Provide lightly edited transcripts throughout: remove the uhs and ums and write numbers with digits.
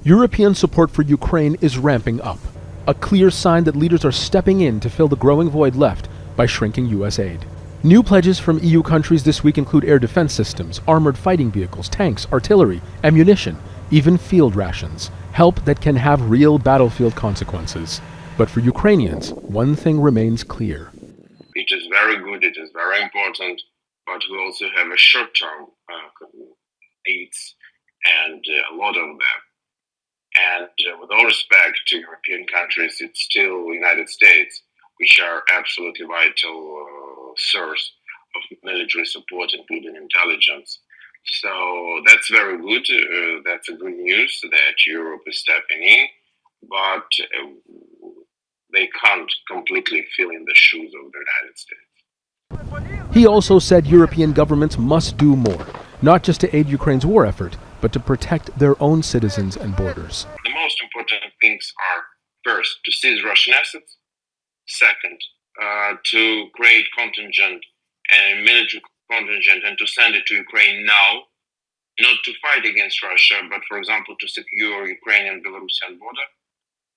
European support for Ukraine is ramping up, a clear sign that leaders are stepping in to fill the growing void left by shrinking U.S. aid. New pledges from EU countries this week include air defense systems, armored fighting vehicles, tanks, artillery, ammunition, even field rations, help that can have real battlefield consequences. But for Ukrainians, one thing remains clear. It is very good, it is very important, but we also have a short-term needs, and a lot of them. And with all respect to European countries, it's still the United States, which are absolutely vital source of military support, including intelligence. So that's very good. That's a good news that Europe is stepping in, but they can't completely fill in the shoes of the United States. He also said European governments must do more, not just to aid Ukraine's war effort, but to protect their own citizens and borders. The most important things are, first, to seize Russian assets. Second, to create contingent and military contingent and to send it to Ukraine now, not to fight against Russia, but, for example, to secure Ukrainian-Belarusian border.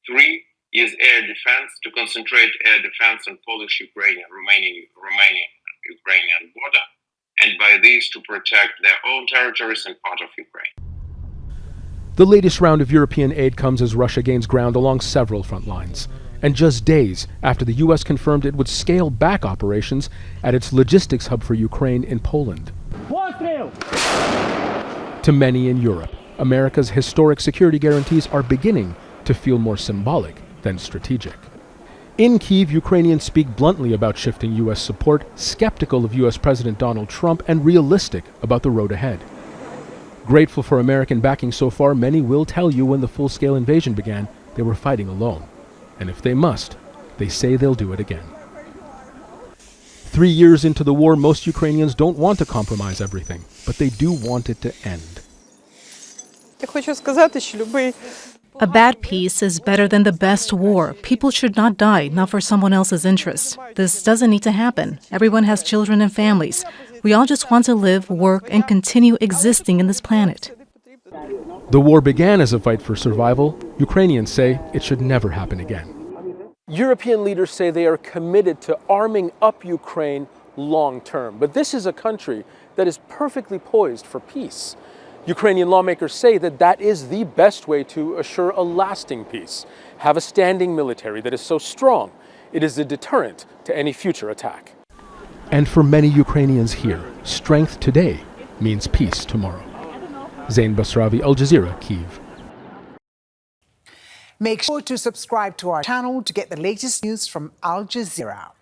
3 is air defense, to concentrate air defense on Polish-Ukrainian, Romanian-Ukrainian border, and by these to protect their own territories and part of Ukraine. The latest round of European aid comes as Russia gains ground along several front lines, and just days after the U.S. confirmed it would scale back operations at its logistics hub for Ukraine in Poland. To many in Europe, America's historic security guarantees are beginning to feel more symbolic than strategic. In Kyiv, Ukrainians speak bluntly about shifting U.S. support, skeptical of U.S. President Donald Trump, and realistic about the road ahead. Grateful for American backing so far, many will tell you when the full-scale invasion began, they were fighting alone. And if they must, they say they'll do it again. 3 years into the war, most Ukrainians don't want to compromise everything, but they do want it to end. A bad peace is better than the best war. People should not die, not for someone else's interest. This doesn't need to happen. Everyone has children and families. We all just want to live, work, and continue existing in this planet. The war began as a fight for survival. Ukrainians say it should never happen again. European leaders say they are committed to arming up Ukraine long term. But this is a country that is perfectly poised for peace. Ukrainian lawmakers say that that is the best way to assure a lasting peace. Have a standing military that is so strong, it is a deterrent to any future attack. And for many Ukrainians here, strength today means peace tomorrow. Zein, Basravi, Al Jazeera, Kyiv. Make sure to subscribe to our channel to get the latest news from Al Jazeera.